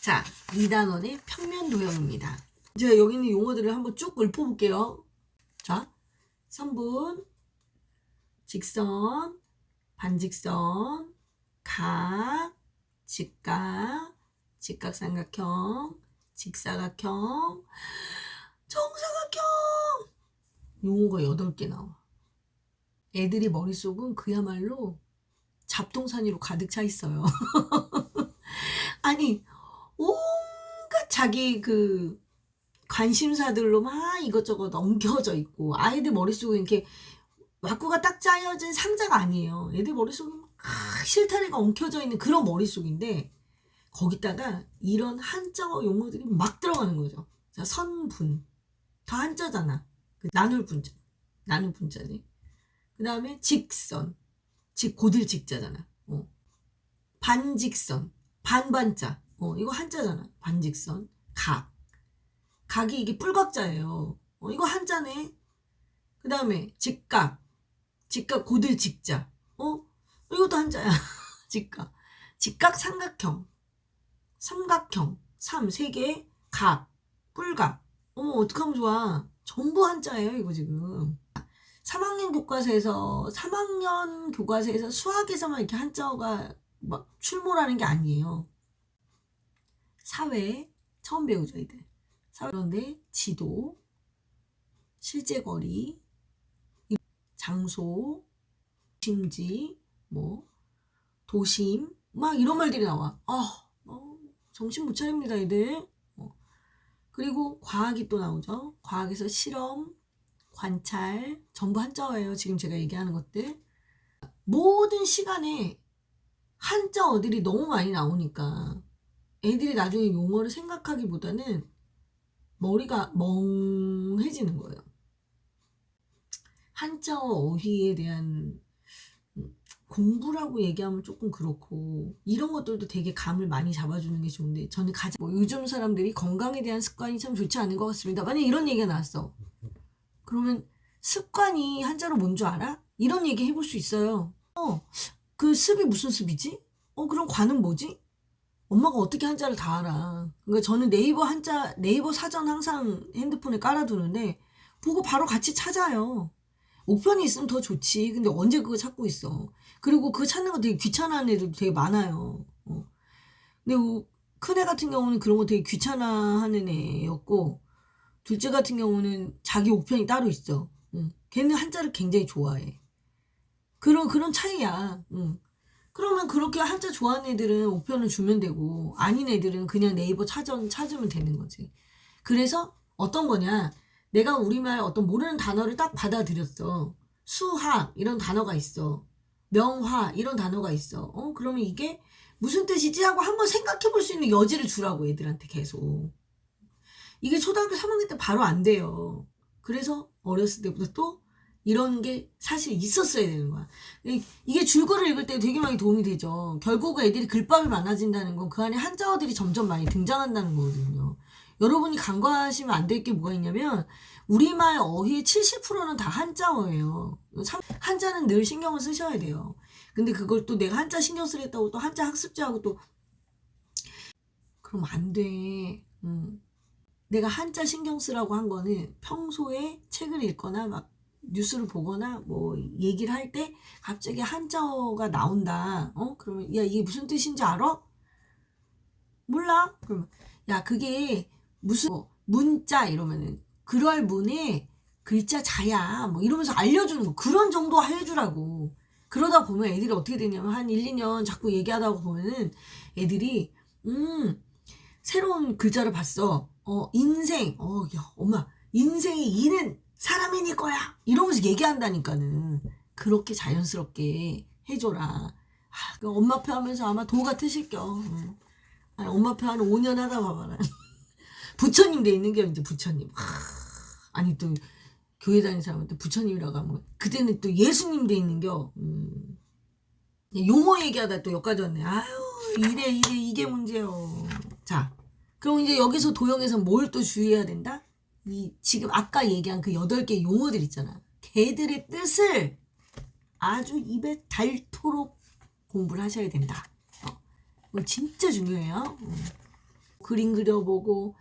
자, 2단원의 평면 도형입니다. 제가 여기 있는 용어들을 한번 쭉 읊어볼게요. 자, 선분, 직선, 반직선, 각, 직각, 직각삼각형, 직사각형, 정사각형. 용어가 8개 나와. 애들이 머릿속은 그야말로 잡동사니로 가득 차 있어요. 아니, 온갖 자기 그 관심사들로 막 이것저것 엉켜져 있고, 아이들 머릿속은 이렇게 와꾸가 딱 짜여진 상자가 아니에요. 애들 머릿속은 실타래가 엉켜져 있는 그런 머릿속인데, 거기다가 이런 한자어 용어들이 막 들어가는 거죠. 자, 선분. 다 한자잖아. 나눌 분자. 나눌 분자지. 그 다음에 직선. 고들 직자잖아. 반직선. 반반자. 이거 한자잖아. 반직선. 각. 각이 이게 뿔각자예요. 이거 한자네. 그 다음에 직각. 고들 직자. 이것도 한자야. 직각. 직각삼각형. 삼각형. 3개. 각. 뿔각. 어떡하면 좋아. 전부 한자예요, 이거 지금. 3학년 교과서에서 수학에서만 이렇게 한자어가 막 출몰하는 게 아니에요. 사회 처음 배우죠, 이들. 그런데 지도, 실제거리, 장소, 도심지, 도심, 막 이런 말들이 나와. 정신 못 차립니다, 이들. 그리고 과학이 또 나오죠. 과학에서 실험, 관찰, 전부 한자어예요. 지금 제가 얘기하는 것들. 모든 시간에 한자어들이 너무 많이 나오니까 애들이 나중에 용어를 생각하기보다는 머리가 멍해지는 거예요. 한자어 어휘에 대한 공부라고 얘기하면 조금 그렇고, 이런 것들도 되게 감을 많이 잡아주는 게 좋은데, 저는 가장 요즘 사람들이 건강에 대한 습관이 참 좋지 않은 것 같습니다. 만약에 이런 얘기가 나왔어. 그러면 습관이 한자로 뭔 줄 알아? 이런 얘기 해볼 수 있어요. 그 습이 무슨 습이지? 그럼 관은 뭐지? 엄마가 어떻게 한자를 다 알아. 그러니까 저는 네이버 사전 항상 핸드폰에 깔아두는데, 보고 바로 같이 찾아요. 옥편이 있으면 더 좋지. 근데 언제 그거 찾고 있어. 그리고 그거 찾는 거 되게 귀찮아하는 애들도 되게 많아요. 근데 큰애 같은 경우는 그런 거 되게 귀찮아하는 애였고, 둘째 같은 경우는 자기 옥편이 따로 있어. 걔는 한자를 굉장히 좋아해. 그런 차이야. 그러면 그렇게 한자 좋아하는 애들은 옥편을 주면 되고, 아닌 애들은 그냥 네이버 찾으면 되는 거지. 그래서 어떤 거냐. 내가 우리말 어떤 모르는 단어를 딱 받아들였어. 수학 이런 단어가 있어. 명화 이런 단어가 있어. 그러면 이게 무슨 뜻이지 하고 한번 생각해 볼 수 있는 여지를 주라고, 애들한테 계속. 이게 초등학교 3학년 때 바로 안 돼요. 그래서 어렸을 때부터 또 이런 게 사실 있었어야 되는 거야. 이게 줄거리를 읽을 때 되게 많이 도움이 되죠. 결국 애들이 글밥이 많아진다는 건 그 안에 한자어들이 점점 많이 등장한다는 거거든요. 여러분이 간과하시면 안 될 게 뭐가 있냐면, 우리말 어휘의 70%는 다 한자어예요. 한자는 늘 신경을 쓰셔야 돼요. 근데 그걸 또 내가 한자 신경 쓰겠다고 또 한자 학습자하고 또 그러면 안 돼. 내가 한자 신경 쓰라고 한 거는 평소에 책을 읽거나 막 뉴스를 보거나 뭐 얘기를 할 때 갑자기 한자어가 나온다. 그러면 야, 이게 무슨 뜻인지 알아? 몰라? 그러면 야, 그게 무슨 문자 이러면은 그럴 문에 글자 자야 뭐 이러면서 알려주는 거, 그런 정도 해주라고. 그러다 보면 애들이 어떻게 되냐면 한 1, 2년 자꾸 얘기하다 보면은 애들이 새로운 글자를 봤어. 인생. 야, 엄마, 인생의 이는 사람인일 거야. 이러면서 얘기한다니까는. 그렇게 자연스럽게 해줘라. 엄마표 하면서 아마 도가 트실겨. 엄마표 한 5년 하다 봐봐라. 부처님 돼 있는 게 이제 부처님. 아니 또 교회 다니는 사람한테 부처님이라고 하면 그때는 또 예수님 돼 있는 겨. 용어 얘기하다 또 여기까지 왔네. 아유, 이게 문제요. 자, 그럼 이제 여기서 도형에서 뭘 또 주의해야 된다? 지금 아까 얘기한 그 8개 용어들 있잖아. 걔들의 뜻을 아주 입에 닳도록 공부를 하셔야 된다. 이거 진짜 중요해요. 그림 그려보고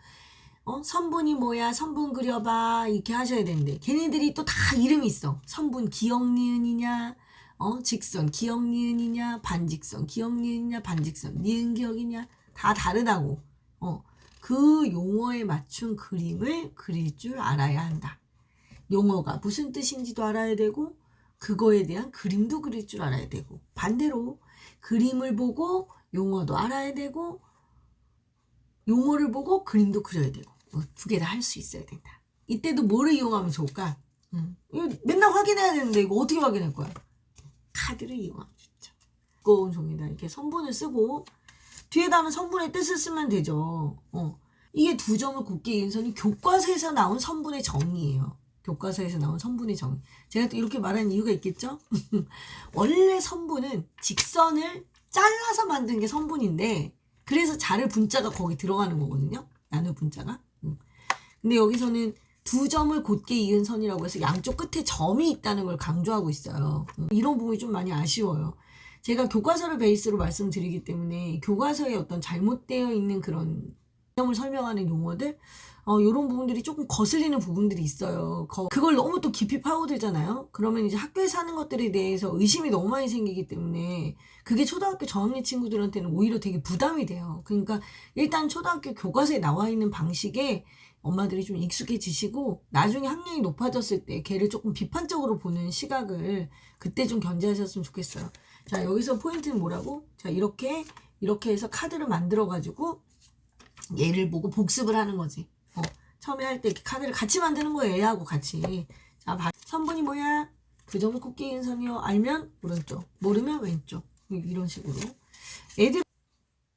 선분이 뭐야 선분 그려봐 이렇게 하셔야 되는데 걔네들이 또 다 이름이 있어. 선분 기억니은이냐 직선 기억니은이냐 반직선 기억니은이냐 반직선 니은기억이냐 다 다르다고. 그 용어에 맞춘 그림을 그릴 줄 알아야 한다. 용어가 무슨 뜻인지도 알아야 되고 그거에 대한 그림도 그릴 줄 알아야 되고 반대로 그림을 보고 용어도 알아야 되고 용어를 보고 그림도 그려야 되고 두 개 다 할 수 있어야 된다. 이때도 뭐를 이용하면 좋을까? 이거 맨날 확인해야 되는데 이거 어떻게 확인할 거야? 카드를 이용하면 좋죠. 두꺼운 종이다 이렇게 선분을 쓰고 뒤에다는 선분의 뜻을 쓰면 되죠. 이게 두 점을 곱게 이은 선이 교과서에서 나온 선분의 정의예요. 교과서에서 나온 선분의 정의. 제가 또 이렇게 말하는 이유가 있겠죠? 원래 선분은 직선을 잘라서 만든 게 선분인데 그래서 자를 분자가 거기 들어가는 거거든요. 나눌 분자가. 근데 여기서는 두 점을 곧게 이은 선이라고 해서 양쪽 끝에 점이 있다는 걸 강조하고 있어요. 이런 부분이 좀 많이 아쉬워요. 제가 교과서를 베이스로 말씀드리기 때문에 교과서에 어떤 잘못되어 있는 그런 개념을 설명하는 용어들 이런 부분들이 조금 거슬리는 부분들이 있어요. 그걸 너무 또 깊이 파고들잖아요. 그러면 이제 학교에서 하는 것들에 대해서 의심이 너무 많이 생기기 때문에 그게 초등학교 저학년 친구들한테는 오히려 되게 부담이 돼요. 그러니까 일단 초등학교 교과서에 나와 있는 방식에 엄마들이 좀 익숙해지시고 나중에 학년이 높아졌을 때 걔를 조금 비판적으로 보는 시각을 그때 좀 견제하셨으면 좋겠어요. 자, 여기서 포인트는 뭐라고? 자, 이렇게 해서 카드를 만들어 가지고 얘를 보고 복습을 하는 거지. 처음에 할 때 이렇게 카드를 같이 만드는 거예요. 얘하고 같이. 자, 선분이 뭐야? 그 점을 곱게 이은 선이요. 알면 오른쪽, 모르면 왼쪽. 이런 식으로. 애들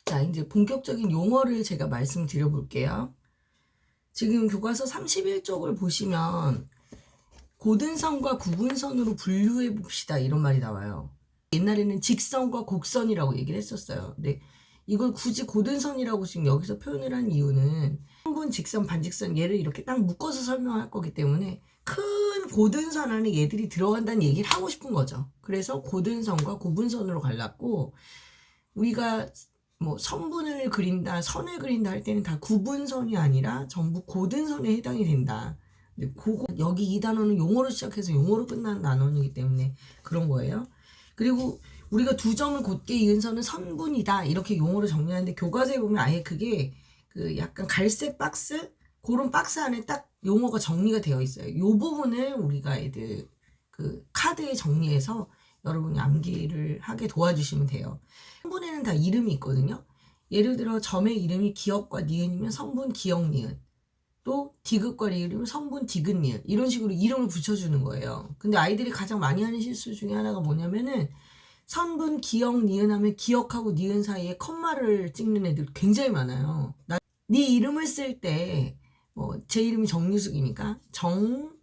자, 이제 본격적인 용어를 제가 말씀드려 볼게요. 지금 교과서 31쪽을 보시면 고든선과 구분선으로 분류해 봅시다. 이런 말이 나와요. 옛날에는 직선과 곡선이라고 얘기를 했었어요. 근데 이걸 굳이 고든선이라고 지금 여기서 표현을 한 이유는 선분, 직선, 반직선 얘를 이렇게 딱 묶어서 설명할 거기 때문에 큰 고든선 안에 얘들이 들어간다는 얘기를 하고 싶은 거죠. 그래서 고든선과 구분선으로 갈랐고 우리가 뭐 선분을 그린다, 선을 그린다 할 때는 다 구분선이 아니라 전부 고든선에 해당이 된다. 여기 이 단어는 용어로 시작해서 용어로 끝나는 단어이기 때문에 그런 거예요. 그리고 우리가 두 점을 곧게 이은 선은 선분이다 이렇게 용어로 정리하는데 교과서에 보면 아예 그게 그 약간 갈색 박스 그런 박스 안에 딱 용어가 정리가 되어 있어요. 이 부분을 우리가 애들 그 카드에 정리해서 여러분이 암기를 하게 도와주시면 돼요. 선분에는 다 이름이 있거든요. 예를 들어 점의 이름이 기억과 니은이면 선분 기억 니은, 또 디귿과 리을이면 선분 디귿 니은 이런 식으로 이름을 붙여주는 거예요. 근데 아이들이 가장 많이 하는 실수 중에 하나가 뭐냐면은 선분 기억 니은 하면 기억하고 니은 사이에 컴마를 찍는 애들 굉장히 많아요. 네 이름을 쓸 때 제 이름이 정유숙이니까 정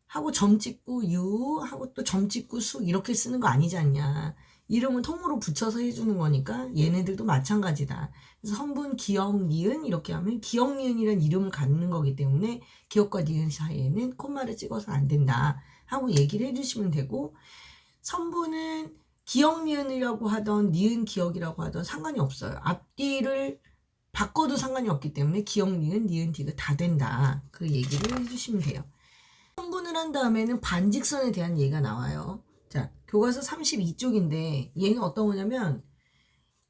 하고 점 찍고 유 하고 또 점 찍고 숙 이렇게 쓰는 거 아니지 않냐. 이름은 통으로 붙여서 해주는 거니까 얘네들도 마찬가지다. 그래서 선분 기억 니은 이렇게 하면 기억 니은이라는 이름을 갖는 거기 때문에 기억과 니은 사이에는 콤마를 찍어서 안 된다 하고 얘기를 해주시면 되고 선분은 기억 니은이라고 하던 니은 기억이라고 하던 상관이 없어요. 앞뒤를 바꿔도 상관이 없기 때문에 기억 니은 니은 디귿 다 된다. 그 얘기를 해주시면 돼요. 선분을 한 다음에는 반직선에 대한 얘기가 나와요. 자, 교과서 32쪽인데 얘는 어떤 거냐면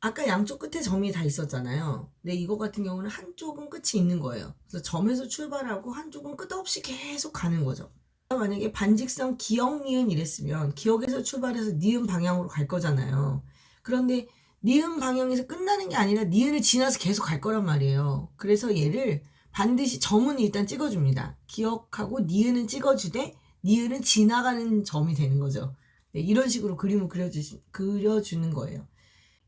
아까 양쪽 끝에 점이 다 있었잖아요. 근데 이거 같은 경우는 한쪽은 끝이 있는 거예요. 그래서 점에서 출발하고 한쪽은 끝없이 계속 가는 거죠. 만약에 반직선 기억 니은 이랬으면 기억에서 출발해서 니은 방향으로 갈 거잖아요. 그런데 니은 방향에서 끝나는 게 아니라 니은을 지나서 계속 갈 거란 말이에요. 그래서 얘를 반드시 점은 일단 찍어줍니다. 기억하고 니은은 찍어주되 니은은 지나가는 점이 되는 거죠. 네, 이런 식으로 그림을 그려주는 거예요.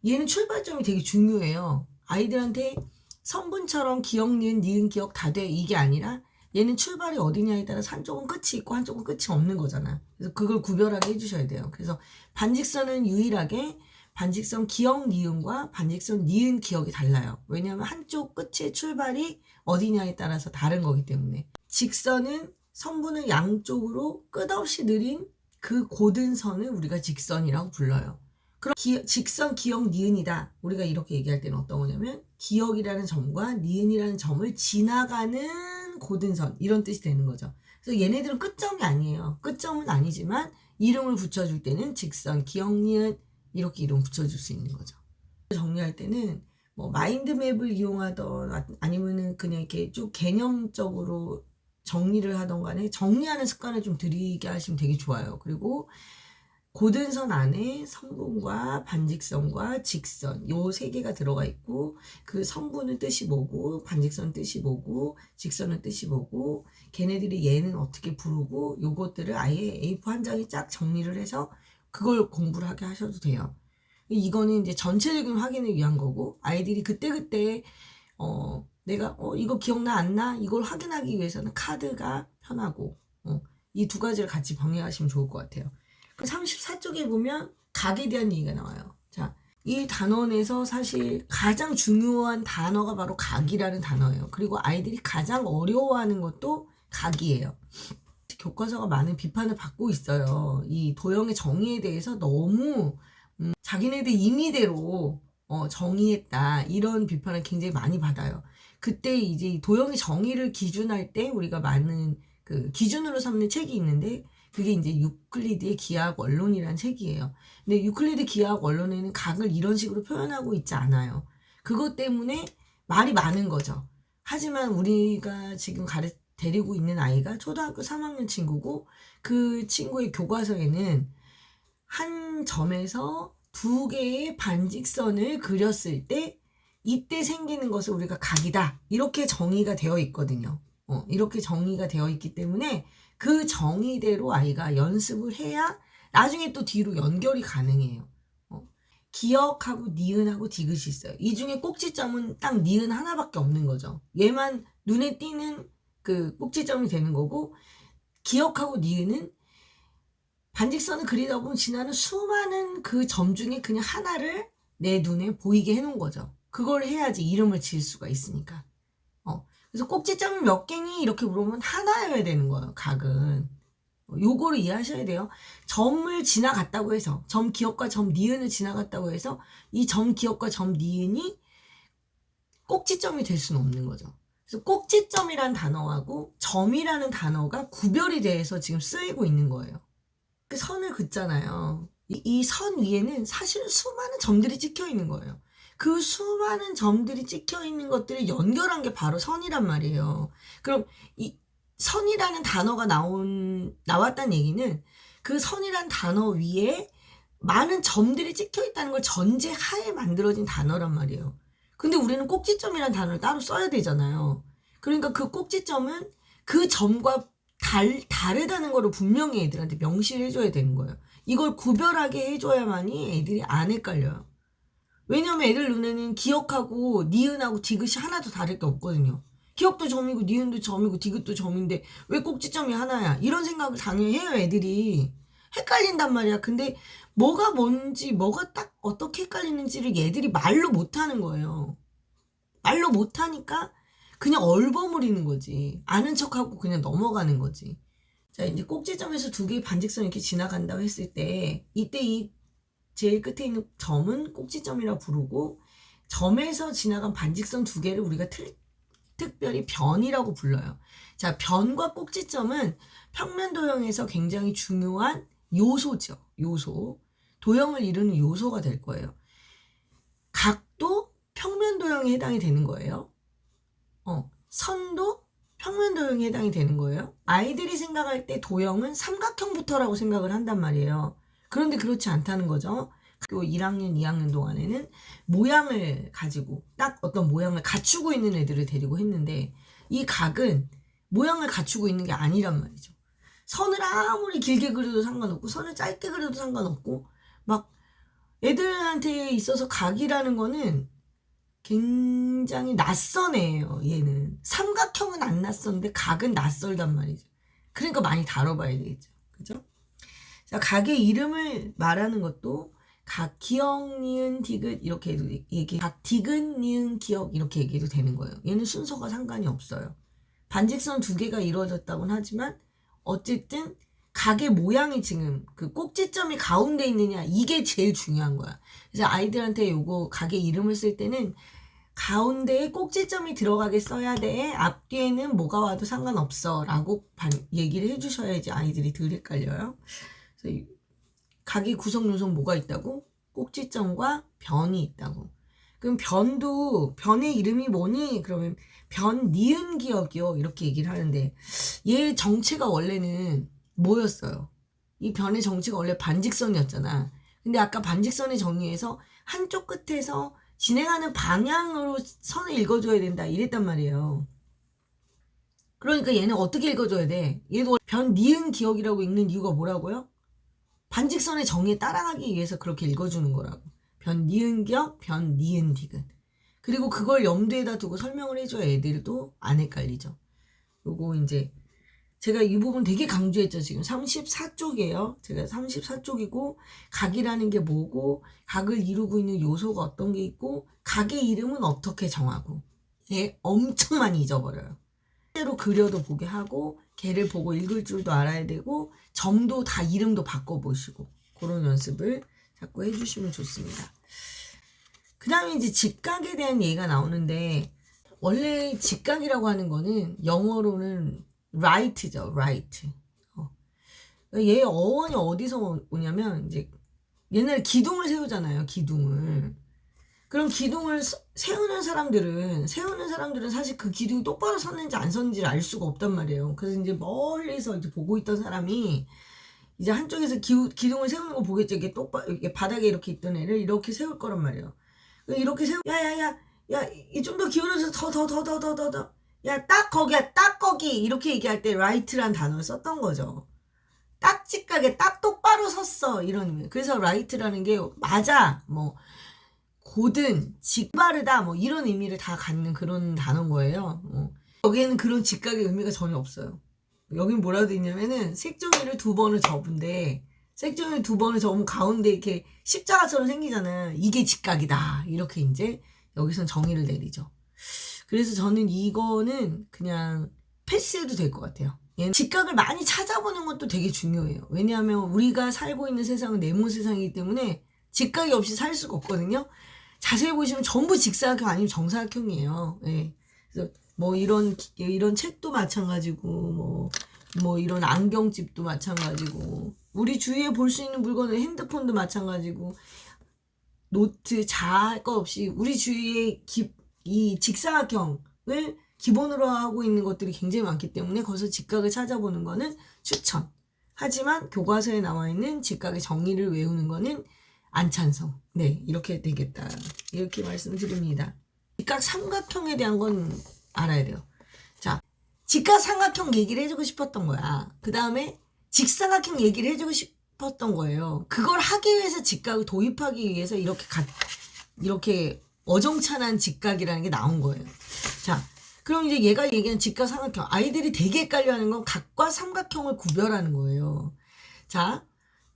얘는 출발점이 되게 중요해요. 아이들한테 선분처럼 기억, 니은, 니은, 기억 다 돼 이게 아니라 얘는 출발이 어디냐에 따라서 한쪽은 끝이 있고 한쪽은 끝이 없는 거잖아. 그래서 그걸 구별하게 해주셔야 돼요. 그래서 반직선은 유일하게 반직선 기억 니은과 반직선 니은 기억이 달라요. 왜냐하면 한쪽 끝의 출발이 어디냐에 따라서 다른 거기 때문에. 직선은 선분을 양쪽으로 끝없이 느린 그 고든 선을 우리가 직선이라고 불러요. 그럼 직선, 기역, 니은이다. 우리가 이렇게 얘기할 때는 어떤 거냐면 기역이라는 점과 니은이라는 점을 지나가는 고든선 이런 뜻이 되는 거죠. 그래서 얘네들은 끝점이 아니에요. 끝점은 아니지만 이름을 붙여줄 때는 직선, 기역, 니은 이렇게 이름 붙여줄 수 있는 거죠. 정리할 때는 뭐 마인드맵을 이용하던 아니면은 그냥 이렇게 쭉 개념적으로 정리를 하던 간에 정리하는 습관을 좀 들이게 하시면 되게 좋아요. 그리고 고든선 안에 선분과 반직선과 직선 요 세 개가 들어가 있고 그 선분은 뜻이 뭐고 반직선 뜻이 뭐고 직선은 뜻이 뭐고 걔네들이 얘는 어떻게 부르고 요것들을 아예 A4 한 장에 쫙 정리를 해서 그걸 공부를 하게 하셔도 돼요. 이거는 이제 전체적인 확인을 위한 거고 아이들이 그때그때 내가 이거 기억나 안 나? 이걸 확인하기 위해서는 카드가 편하고 이 두 가지를 같이 병행하시면 좋을 것 같아요. 34쪽에 보면 각에 대한 얘기가 나와요. 자, 이 단원에서 사실 가장 중요한 단어가 바로 각이라는 단어예요. 그리고 아이들이 가장 어려워하는 것도 각이에요. 교과서가 많은 비판을 받고 있어요. 이 도형의 정의에 대해서 너무 자기네들 임의대로 정의했다 이런 비판을 굉장히 많이 받아요. 그때 이제 도형의 정의를 기준할 때 우리가 많은 그 기준으로 삼는 책이 있는데 그게 이제 유클리드의 기하학 원론이라는 책이에요. 근데 유클리드 기하학 원론에는 각을 이런 식으로 표현하고 있지 않아요. 그것 때문에 말이 많은 거죠. 하지만 우리가 지금 데리고 있는 아이가 초등학교 3학년 친구고 그 친구의 교과서에는 한 점에서 두 개의 반직선을 그렸을 때 이때 생기는 것을 우리가 각이다 이렇게 정의가 되어 있거든요. 이렇게 정의가 되어 있기 때문에 그 정의대로 아이가 연습을 해야 나중에 또 뒤로 연결이 가능해요. 기역하고 니은하고 디귿이 있어요. 이 중에 꼭지점은 딱 니은 하나밖에 없는 거죠. 얘만 눈에 띄는 그 꼭지점이 되는 거고 기역하고 니은은 반직선을 그리다 보면 지나는 수많은 그 점 중에 그냥 하나를 내 눈에 보이게 해놓은 거죠. 그걸 해야지 이름을 지을 수가 있으니까. 그래서 꼭지점이 몇 개니? 이렇게 물어보면 하나여야 되는 거예요, 각은. 요거를 이해하셔야 돼요. 점을 지나갔다고 해서, 점 기역과 점 니은을 지나갔다고 해서, 이 점 기역과 점 니은이 꼭지점이 될 수는 없는 거죠. 그래서 꼭지점이라는 단어하고 점이라는 단어가 구별이 돼서 지금 쓰이고 있는 거예요. 그 선을 긋잖아요. 이 선 위에는 사실 수많은 점들이 찍혀 있는 거예요. 그 수많은 점들이 찍혀 있는 것들을 연결한 게 바로 선이란 말이에요. 그럼 이 선이라는 단어가 나왔다는 얘기는 그 선이라는 단어 위에 많은 점들이 찍혀 있다는 걸 전제하에 만들어진 단어란 말이에요. 근데 우리는 꼭지점이라는 단어를 따로 써야 되잖아요. 그러니까 그 꼭지점은 그 점과 다르다는 거를 분명히 애들한테 명시를 해줘야 되는 거예요. 이걸 구별하게 해줘야만이 애들이 안 헷갈려요. 왜냐면 애들 눈에는 기역하고 니은하고 디귿이 하나도 다를 게 없거든요. 기역도 점이고 니은도 점이고 디귿도 점인데 왜 꼭지점이 하나야? 이런 생각을 당연히 해요. 애들이 헷갈린단 말이야. 근데 뭐가 뭔지 뭐가 딱 어떻게 헷갈리는지를 얘들이 말로 못하는 거예요. 말로 못하니까 그냥 얼버무리는 거지. 아는 척하고 그냥 넘어가는 거지. 자, 이제 꼭지점에서 두 개의 반직선 이렇게 지나간다고 했을 때 이때 이 제일 끝에 있는 점은 꼭지점이라 부르고 점에서 지나간 반직선 두 개를 우리가 특별히 변이라고 불러요. 자, 변과 꼭지점은 평면 도형에서 굉장히 중요한 요소죠. 요소. 도형을 이루는 요소가 될 거예요. 각도 평면 도형에 해당이 되는 거예요. 선도 평면 도형에 해당이 되는 거예요. 아이들이 생각할 때 도형은 삼각형부터라고 생각을 한단 말이에요. 그런데 그렇지 않다는 거죠. 1학년, 2학년 동안에는 모양을 가지고 딱 어떤 모양을 갖추고 있는 애들을 데리고 했는데 이 각은 모양을 갖추고 있는 게 아니란 말이죠. 선을 아무리 길게 그려도 상관없고 선을 짧게 그려도 상관없고 막 애들한테 있어서 각이라는 거는 굉장히 낯선 애예요. 얘는 삼각형은 안 낯선데 각은 낯설단 말이죠. 그러니까 많이 다뤄봐야 되겠죠. 그죠? 자, 각의 이름을 말하는 것도 각, 기역, 니은, 디귿 이렇게 얘기. 각, 디귿, 니은, 기역 이렇게 얘기해도 되는 거예요. 얘는 순서가 상관이 없어요. 반직선 두 개가 이루어졌다고는 하지만 어쨌든 각의 모양이 지금 그 꼭지점이 가운데 있느냐 이게 제일 중요한 거야. 그래서 아이들한테 요거 각의 이름을 쓸 때는 가운데에 꼭지점이 들어가게 써야 돼. 앞뒤에는 뭐가 와도 상관없어 라고 얘기를 해주셔야지 아이들이 덜 헷갈려요. 그래서 각의 구성 요소 뭐가 있다고? 꼭지점과 변이 있다고. 그럼 변의 이름이 뭐니? 그러면 변 니은 기억이요 이렇게 얘기를 하는데 얘 정체가 원래는 뭐였어요? 이 변의 정체가 원래 반직선이었잖아. 근데 아까 반직선의 정의에서 한쪽 끝에서 진행하는 방향으로 선을 읽어줘야 된다 이랬단 말이에요. 그러니까 얘는 어떻게 읽어줘야 돼? 얘도 변 니은 기억이라고 읽는 이유가 뭐라고요? 반직선의 정의에 따라가기 위해서 그렇게 읽어주는 거라고. 변 니은 기억, 변 니은 디귿. 그리고 그걸 염두에다 두고 설명을 해줘야 애들도 안 헷갈리죠. 요거 이제 제가 이 부분 되게 강조했죠. 지금 34쪽이에요. 제가 34쪽이고 각이라는 게 뭐고 각을 이루고 있는 요소가 어떤 게 있고 각의 이름은 어떻게 정하고 얘 엄청 많이 잊어버려요. 실제로 그려도 보게 하고 걔를 보고 읽을 줄도 알아야 되고 점도 다 이름도 바꿔보시고 그런 연습을 자꾸 해주시면 좋습니다. 그 다음에 이제 직각에 대한 얘기가 나오는데 원래 직각이라고 하는 거는 영어로는 right죠, right. 얘 어원이 어디서 오냐면 이제 옛날에 기둥을 세우잖아요, 기둥을. 그럼 기둥을 세우는 사람들은 사실 그 기둥이 똑바로 섰는지 안 섰는지를 알 수가 없단 말이에요. 그래서 이제 멀리서 이제 보고 있던 사람이 이제 한쪽에서 기둥을 세우는 거 보겠죠. 이게 이게 바닥에 이렇게 있던 애를 이렇게 세울 거란 말이에요. 이렇게 야야야 좀 더 기울여서 더 야 딱 거기야 딱 거기 이렇게 얘기할 때 right란 단어를 썼던 거죠. 딱 직각에 딱 똑바로 섰어 이런 의미. 그래서 right라는 게 맞아 뭐 고든 직바르다 뭐 이런 의미를 다 갖는 그런 단어인 거예요. 여기에는 그런 직각의 의미가 전혀 없어요. 여긴 뭐라고 돼 있냐면은 색종이를 2번을 접은데 색종이를 2번을 접으면 가운데 이렇게 십자가처럼 생기잖아요. 이게 직각이다 이렇게 이제 여기선 정의를 내리죠. 그래서 저는 이거는 그냥 패스해도 될 것 같아요. 직각을 많이 찾아보는 것도 되게 중요해요. 왜냐하면 우리가 살고 있는 세상은 네모 세상이기 때문에 직각이 없이 살 수가 없거든요. 자세히 보시면 전부 직사각형 아니면 정사각형이에요. 예. 그래서 뭐 이런 책도 마찬가지고 뭐 이런 안경집도 마찬가지고 우리 주위에 볼 수 있는 물건은 핸드폰도 마찬가지고 노트 할 거 없이 우리 주위에 이 직사각형을 기본으로 하고 있는 것들이 굉장히 많기 때문에 거기서 직각을 찾아보는 거는 추천. 하지만 교과서에 나와 있는 직각의 정의를 외우는 거는 안 찬성. 네, 이렇게 되겠다. 이렇게 말씀드립니다. 직각 삼각형에 대한 건 알아야 돼요. 자, 직각 삼각형 얘기를 해주고 싶었던 거야. 그 다음에 직사각형 얘기를 해주고 싶었던 거예요. 그걸 하기 위해서 직각을 도입하기 위해서 이렇게 어정찬한 직각이라는 게 나온 거예요. 자, 그럼 이제 얘가 얘기한 직각 삼각형. 아이들이 되게 헷갈려하는 건 각과 삼각형을 구별하는 거예요. 자,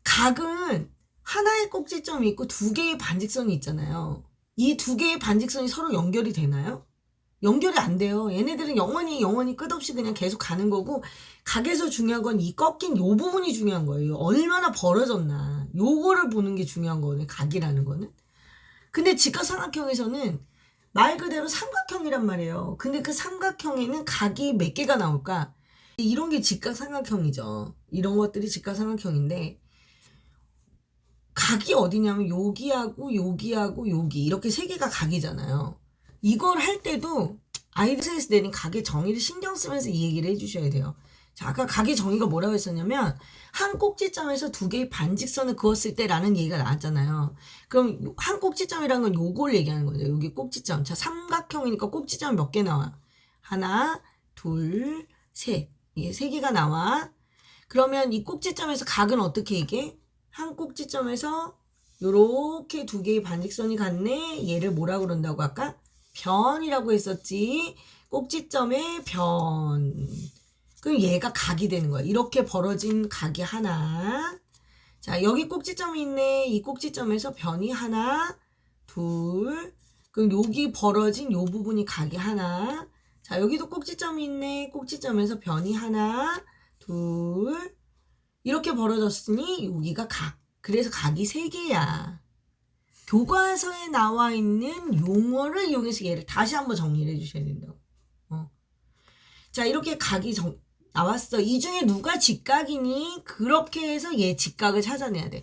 각은 하나의 꼭지점이 있고 2개의 반직선이 있잖아요. 이 2개의 반직선이 서로 연결이 되나요? 연결이 안 돼요. 얘네들은 영원히 끝없이 그냥 계속 가는 거고 각에서 중요한 건 이 꺾인 요 부분이 중요한 거예요. 얼마나 벌어졌나. 요거를 보는 게 중요한 거네. 각이라는 거는. 근데 직각삼각형에서는 말 그대로 삼각형이란 말이에요. 근데 그 삼각형에는 각이 몇 개가 나올까? 이런 게 직각삼각형이죠. 이런 것들이 직각삼각형인데 각이 어디냐면 여기하고 여기하고 여기 이렇게 3개가 각이잖아요. 이걸 할 때도 아이들에서 내린 각의 정의를 신경 쓰면서 이 얘기를 해주셔야 돼요. 자, 아까 각의 정의가 뭐라고 했었냐면 한 꼭지점에서 2개의 반직선을 그었을 때라는 얘기가 나왔잖아요. 그럼 한 꼭지점이라는 건 요걸 얘기하는 거죠. 여기 꼭지점. 자, 삼각형이니까 꼭지점이 몇 개 나와? 하나, 둘, 셋. 이게 3개가 나와. 그러면 이 꼭지점에서 각은 어떻게 얘기해? 한 꼭지점에서 요렇게 2개의 반직선이 갔네. 얘를 뭐라고 그런다고 아까? 변이라고 했었지. 꼭지점의 변. 그럼 얘가 각이 되는 거야. 이렇게 벌어진 각이 하나. 자, 여기 꼭지점이 있네. 이 꼭지점에서 변이 하나, 둘. 그럼 여기 벌어진 요 부분이 각이 하나. 자, 여기도 꼭지점이 있네. 꼭지점에서 변이 하나, 둘. 이렇게 벌어졌으니 여기가 각. 그래서 각이 3개야. 교과서에 나와 있는 용어를 이용해서 얘를 다시 한번 정리를 해주셔야 된다고. 자, 이렇게 각이 나왔어. 이 중에 누가 직각이니? 그렇게 해서 얘 직각을 찾아내야 돼.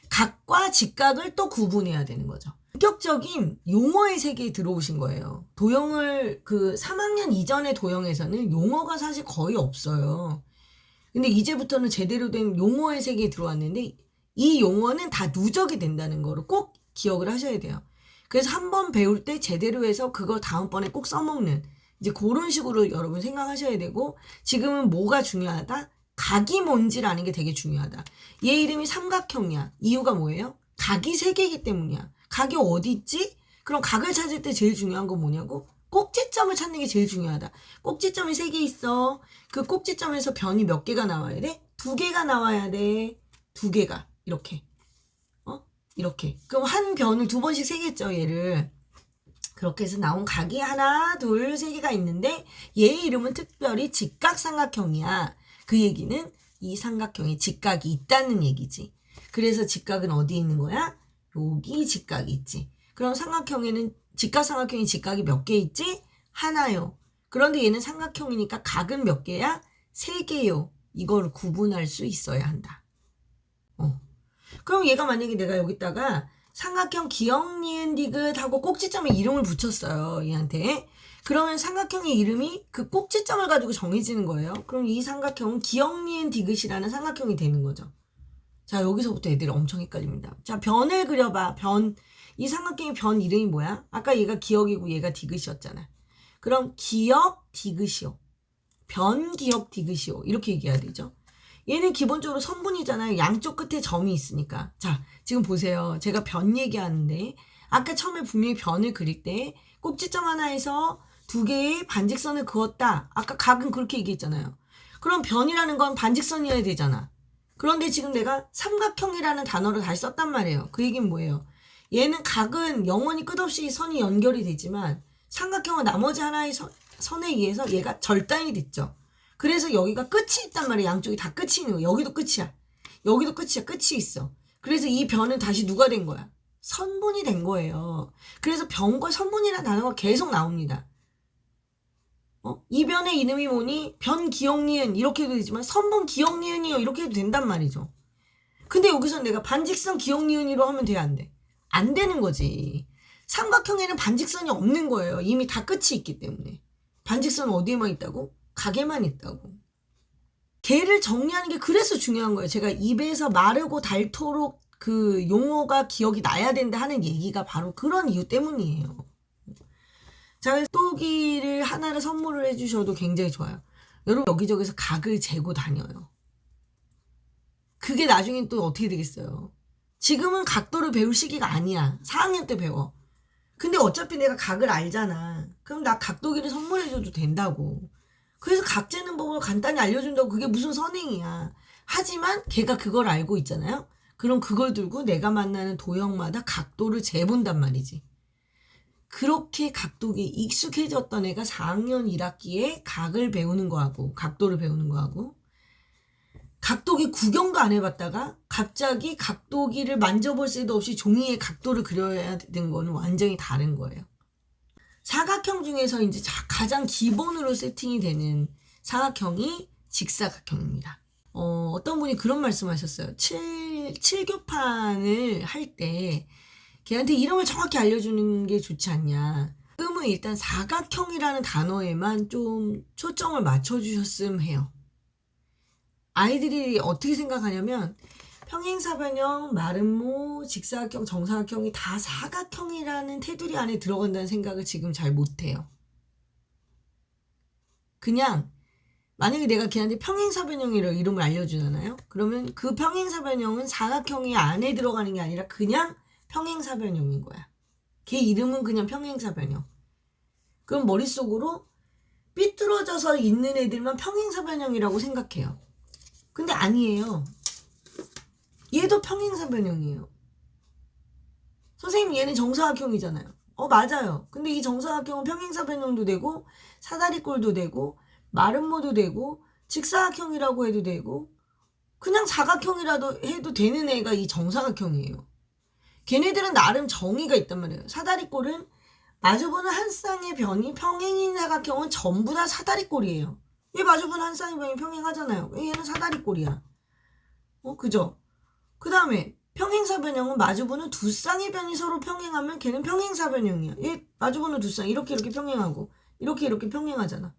각과 직각을 또 구분해야 되는 거죠. 본격적인 용어의 세계에 들어오신 거예요. 도형을 3학년 이전의 도형에서는 용어가 사실 거의 없어요. 근데 이제부터는 제대로 된 용어의 세계에 들어왔는데 이 용어는 다 누적이 된다는 거를 꼭 기억을 하셔야 돼요. 그래서 한번 배울 때 제대로 해서 그걸 다음번에 꼭 써먹는 이제 그런 식으로 여러분 생각하셔야 되고 지금은 뭐가 중요하다? 각이 뭔지를 아는 게 되게 중요하다. 얘 이름이 삼각형이야. 이유가 뭐예요? 각이 3개이기 때문이야. 각이 어디 있지? 그럼 각을 찾을 때 제일 중요한 건 뭐냐고? 꼭지점을 찾는 게 제일 중요하다. 꼭지점이 3개 있어. 그 꼭지점에서 변이 몇 개가 나와야 돼? 2개가 나와야 돼. 2개가. 이렇게. 이렇게. 그럼 한 변을 2번씩 세겠죠, 얘를. 그렇게 해서 나온 각이 하나, 둘, 3개가 있는데 얘 이름은 특별히 직각삼각형이야. 그 얘기는 이 삼각형에 직각이 있다는 얘기지. 그래서 직각은 어디 있는 거야? 여기 직각이 있지. 그럼 직각삼각형이 직각이 몇 개 있지? 하나요. 그런데 얘는 삼각형이니까 각은 몇 개야? 3개요. 이걸 구분할 수 있어야 한다. 그럼 얘가 만약에 내가 여기다가 삼각형 기역, 니은, 디귿 하고 꼭지점에 이름을 붙였어요. 얘한테. 그러면 삼각형의 이름이 그 꼭지점을 가지고 정해지는 거예요. 그럼 이 삼각형은 기역, 니은, 디귿이라는 삼각형이 되는 거죠. 자, 여기서부터 애들이 엄청 헷갈립니다. 자, 변을 그려봐. 이 삼각형의 변 이름이 뭐야? 아까 얘가 기역이고 얘가 디귿이었잖아. 그럼 기역, 디귿이요. 변, 기역, 디귿이요. 이렇게 얘기해야 되죠. 얘는 기본적으로 선분이잖아요. 양쪽 끝에 점이 있으니까. 자, 지금 보세요. 제가 변 얘기하는데 아까 처음에 분명히 변을 그릴 때 꼭지점 하나에서 2개의 반직선을 그었다. 아까 각은 그렇게 얘기했잖아요. 그럼 변이라는 건 반직선이어야 되잖아. 그런데 지금 내가 삼각형이라는 단어를 다시 썼단 말이에요. 그 얘기는 뭐예요? 얘는 각은 영원히 끝없이 선이 연결이 되지만 삼각형은 나머지 하나의 선에 의해서 얘가 절단이 됐죠. 그래서 여기가 끝이 있단 말이야. 양쪽이 다 끝이 있는 거야. 여기도 끝이야. 여기도 끝이야. 끝이 있어. 그래서 이 변은 다시 누가 된 거야? 선분이 된 거예요. 그래서 변과 선분이라는 단어가 계속 나옵니다. 이 변의 이름이 뭐니? 변 기역 니은 이렇게 해도 되지만 선분 기역 니은이요 이렇게 해도 된단 말이죠. 근데 여기서 내가 반직선 기역 니은이로 하면 돼? 안 돼? 안 되는 거지. 삼각형에는 반직선이 없는 거예요. 이미 다 끝이 있기 때문에. 반직선은 어디에만 있다고? 각에만 있다고. 걔를 정리하는 게 그래서 중요한 거예요. 제가 입에서 마르고 닳도록 그 용어가 기억이 나야 된다 하는 얘기가 바로 그런 이유 때문이에요. 자, 또기를 하나를 선물을 해주셔도 굉장히 좋아요. 여러분 여기저기서 각을 재고 다녀요. 그게 나중에 또 어떻게 되겠어요? 지금은 각도를 배울 시기가 아니야. 4학년 때 배워. 근데 어차피 내가 각을 알잖아. 그럼 나 각도기를 선물해줘도 된다고. 그래서 각 재는 법을 간단히 알려준다고 그게 무슨 선행이야. 하지만 걔가 그걸 알고 있잖아요. 그럼 그걸 들고 내가 만나는 도형마다 각도를 재본단 말이지. 그렇게 각도기에 익숙해졌던 애가 4학년 1학기에 각을 배우는 거하고 각도를 배우는 거하고 각도기 구경도 안 해봤다가 갑자기 각도기를 만져볼 새도 없이 종이에 각도를 그려야 되는 거는 완전히 다른 거예요. 사각형 중에서 이제 가장 기본으로 세팅이 되는 사각형이 직사각형입니다. 어떤 분이 그런 말씀 하셨어요. 7교판을 할 때 걔한테 이름을 정확히 알려주는 게 좋지 않냐. 지금은 일단 사각형이라는 단어에만 좀 초점을 맞춰주셨으면 해요. 아이들이 어떻게 생각하냐면 평행사변형, 마름모, 직사각형, 정사각형이 다 사각형이라는 테두리 안에 들어간다는 생각을 지금 잘 못해요. 그냥 만약에 내가 걔한테 평행사변형이라고 이름을 알려주잖아요. 그러면 그 평행사변형은 사각형이 안에 들어가는 게 아니라 그냥 평행사변형인 거야. 걔 이름은 그냥 평행사변형. 그럼 머릿속으로 삐뚤어져서 있는 애들만 평행사변형이라고 생각해요. 근데 아니에요. 얘도 평행사변형이에요. 선생님 얘는 정사각형이잖아요. 맞아요. 근데 이 정사각형은 평행사변형도 되고 사다리꼴도 되고 마름모도 되고 직사각형이라고 해도 되고 그냥 사각형이라도 해도 되는 애가 이 정사각형이에요. 걔네들은 나름 정의가 있단 말이에요. 사다리꼴은 마주보는 한 쌍의 변이 평행인 사각형은 전부 다 사다리꼴이에요. 얘 마주보는 한 쌍의 변이 평행하잖아요. 얘는 사다리꼴이야. 그죠? 그 다음에 평행사변형은 마주보는 두 쌍의 변이 서로 평행하면 걔는 평행사변형이야. 얘 마주보는 두 쌍 이렇게 평행하고 이렇게 평행하잖아.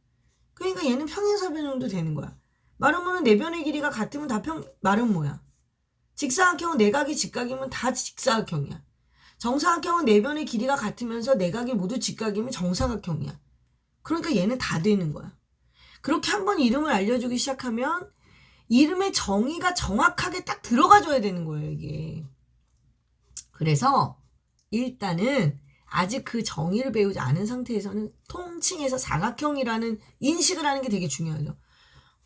그러니까 얘는 평행사변형도 되는 거야. 마름모는 네 변의 길이가 같으면 다 마름모야. 직사각형은 내각이 직각이면 다 직사각형이야. 정사각형은 네 변의 길이가 같으면서 내각이 모두 직각이면 정사각형이야. 그러니까 얘는 다 되는 거야. 그렇게 한번 이름을 알려주기 시작하면 이름의 정의가 정확하게 딱 들어가줘야 되는 거예요, 이게. 그래서 일단은 아직 그 정의를 배우지 않은 상태에서는 통칭해서 사각형이라는 인식을 하는 게 되게 중요하죠.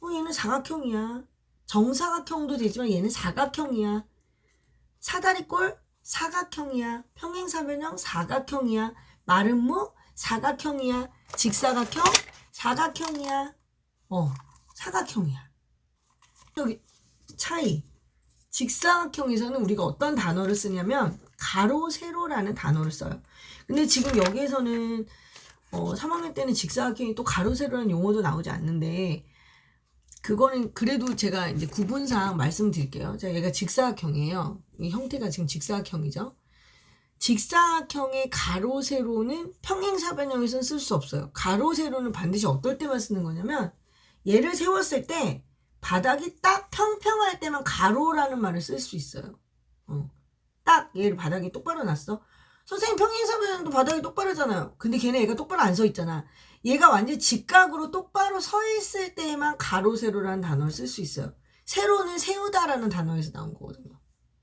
얘는 사각형이야. 정사각형도 되지만 얘는 사각형이야. 사다리꼴 사각형이야. 평행사변형 사각형이야. 마름모 사각형이야. 직사각형 사각형이야. 사각형이야. 여기 차이. 직사각형에서는 우리가 어떤 단어를 쓰냐면 가로 세로라는 단어를 써요. 근데 지금 여기에서는 3학년 때는 직사각형이 또 가로 세로라는 용어도 나오지 않는데, 그거는 그래도 제가 이제 구분상 말씀드릴게요. 자, 얘가 직사각형이에요. 이 형태가 지금 직사각형이죠. 직사각형의 가로 세로는 평행사변형에서는 쓸 수 없어요. 가로 세로는 반드시 어떨 때만 쓰는 거냐면, 얘를 세웠을 때 바닥이 딱 평평할 때만 가로라는 말을 쓸 수 있어요. 딱 얘를 바닥이 똑바로 놨어. 선생님 평행사변형도 바닥이 똑바로잖아요. 근데 걔네 얘가 똑바로 안 서 있잖아. 얘가 완전 직각으로 똑바로 서 있을 때만 가로 세로라는 단어를 쓸 수 있어요. 세로는 세우다라는 단어에서 나온 거거든요.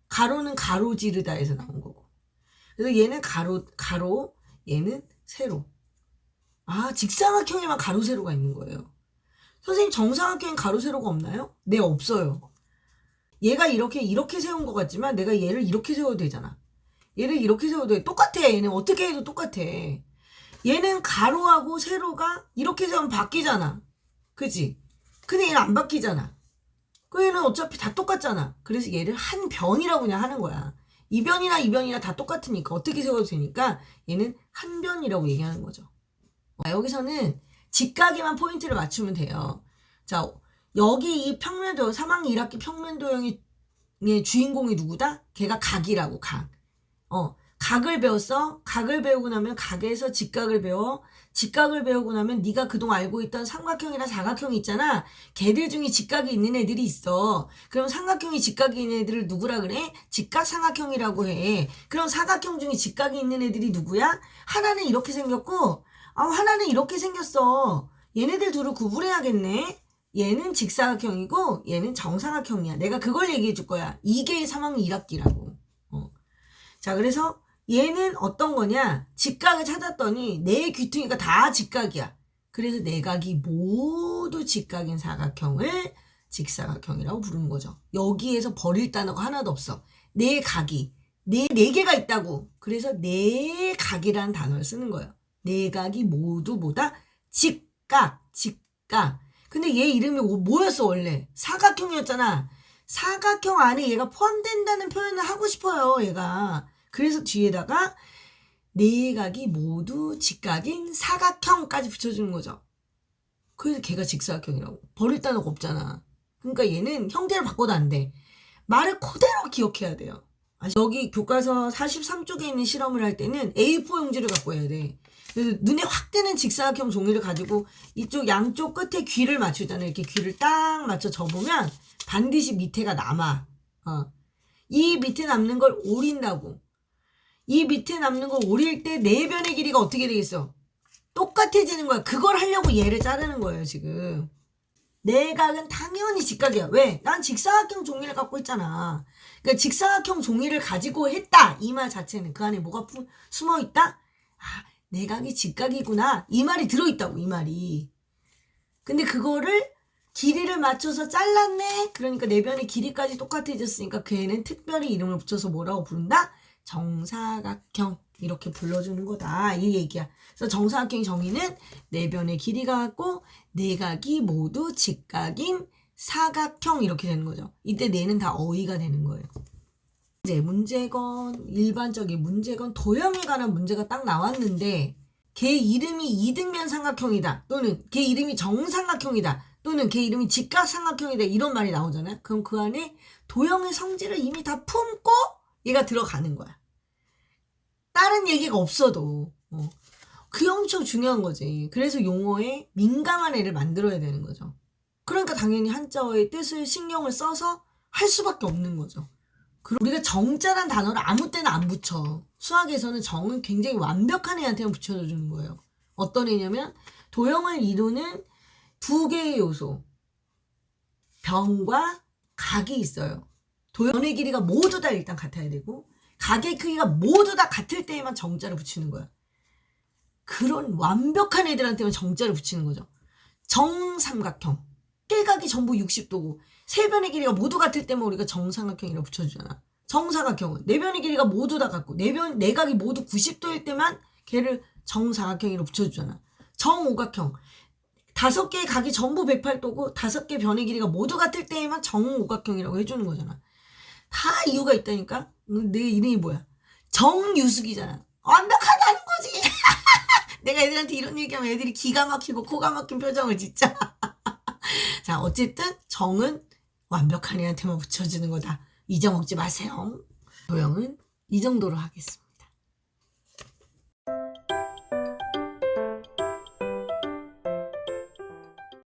가로는 가로지르다에서 나온 거고. 그래서 얘는 가로, 얘는 세로. 직사각형에만 가로 세로가 있는 거예요. 선생님 정사각형엔 가로 세로가 없나요? 네, 없어요. 얘가 이렇게 세운 것 같지만 내가 얘를 이렇게 세워도 되잖아. 얘를 이렇게 세워도 돼. 똑같아. 얘는 어떻게 해도 똑같아. 얘는 가로하고 세로가 이렇게 세우면 바뀌잖아. 그치? 근데 얘는 안 바뀌잖아. 그 얘는 어차피 다 똑같잖아. 그래서 얘를 한 변이라고 그냥 하는 거야. 이 변이나 이 변이나 다 똑같으니까 어떻게 세워도 되니까 얘는 한 변이라고 얘기하는 거죠. 여기서는 직각에만 포인트를 맞추면 돼요. 자, 여기 이 평면도형 3학년 1학기 평면도형의 주인공이 누구다? 걔가 각이라고, 각. 각을 배웠어. 각을 배우고 나면 각에서 직각을 배워. 직각을 배우고 나면 네가 그동안 알고 있던 삼각형이나 사각형이 있잖아. 걔들 중에 직각이 있는 애들이 있어. 그럼 삼각형이 직각이 있는 애들을 누구라 그래? 직각삼각형이라고 해. 그럼 사각형 중에 직각이 있는 애들이 누구야? 하나는 이렇게 생겼고 하나는 이렇게 생겼어. 얘네들 둘을 구분해야겠네. 얘는 직사각형이고 얘는 정사각형이야. 내가 그걸 얘기해 줄 거야. 이게 3학년 1학기라고. 자, 그래서 얘는 어떤 거냐? 직각을 찾았더니 네 귀퉁이가 다 직각이야. 그래서 네 각이 모두 직각인 사각형을 직사각형이라고 부르는 거죠. 여기에서 버릴 단어가 하나도 없어. 네 각이 네 개가 있다고. 그래서 네 각이라는 단어를 쓰는 거예요. 네 각이 모두 뭐다? 직각. 근데 얘 이름이 뭐였어 원래? 사각형이었잖아. 사각형 안에 얘가 포함된다는 표현을 하고 싶어요, 얘가. 그래서 뒤에다가 네 각이 모두 직각인 사각형까지 붙여주는 거죠. 그래서 걔가 직사각형이라고. 버릴 단어가 없잖아. 그러니까 얘는 형태를 바꿔도 안 돼. 말을 그대로 기억해야 돼요. 여기 교과서 43쪽에 있는 실험을 할 때는 A4 용지를 갖고 해야 돼. 그래서 눈에 확 띄는 직사각형 종이를 가지고 이쪽 양쪽 끝에 귀를 맞추잖아요. 이렇게 귀를 딱 맞춰 접으면 반드시 밑에가 남아. 이 밑에 남는 걸 오린다고. 이 밑에 남는 걸 오릴 때 네 변의 길이가 어떻게 되겠어? 똑같아지는 거야. 그걸 하려고 얘를 자르는 거예요, 지금. 네 각은 당연히 직각이야. 왜? 난 직사각형 종이를 갖고 있잖아. 그러니까 직사각형 종이를 가지고 했다. 이 말 자체는 그 안에 뭐가 숨어 있다? 네 각이 직각이구나. 이 말이 들어있다고, 이 말이. 근데 그거를 길이를 맞춰서 잘랐네. 그러니까 네 변의 길이까지 똑같아졌으니까 걔는 특별히 이름을 붙여서 뭐라고 부른다? 정사각형. 이렇게 불러주는 거다. 이 얘기야. 그래서 정사각형의 정의는 네 변의 길이가 같고 네 각이 모두 직각인 사각형 이렇게 되는 거죠. 이때 내는 다 어휘가 되는 거예요. 이제 문제건 일반적인 문제건 도형에 관한 문제가 딱 나왔는데 걔 이름이 이등변 삼각형이다 또는 걔 이름이 정삼각형이다 또는 걔 이름이 직각삼각형이다 이런 말이 나오잖아요. 그럼 그 안에 도형의 성질을 이미 다 품고 얘가 들어가는 거야. 다른 얘기가 없어도 그게 엄청 중요한 거지. 그래서 용어에 민감한 애를 만들어야 되는 거죠. 그러니까 당연히 한자어의 뜻을 신경을 써서 할 수밖에 없는 거죠. 그리고 우리가 정자란 단어를 아무 때나 안 붙여. 수학에서는 정은 굉장히 완벽한 애한테만 붙여주는 거예요. 어떤 애냐면 도형을 이루는 두 개의 요소. 변과 각이 있어요. 도형의 길이가 모두 다 일단 같아야 되고 각의 크기가 모두 다 같을 때에만 정자를 붙이는 거야. 그런 완벽한 애들한테만 정자를 붙이는 거죠. 정삼각형. 깨각이 전부 60도고 세 변의 길이가 모두 같을 때만 우리가 정삼각형이라고 붙여주잖아. 정사각형은 네 변의 길이가 모두 다 같고 네 각이 모두 90도일 때만 걔를 정사각형이라고 붙여주잖아. 정오각형. 5개의 각이 전부 108도고 5개 변의 길이가 모두 같을 때에만 정오각형이라고 해주는 거잖아. 다 이유가 있다니까. 내 이름이 뭐야? 정유숙이잖아. 완벽하다는 거지. 내가 애들한테 이런 얘기하면 애들이 기가 막히고 코가 막힌 표정을 짓자. 자, 어쨌든 정은 완벽한 애한테만 붙여주는 거다. 잊어먹지 마세요. 도형은 이 정도로 하겠습니다.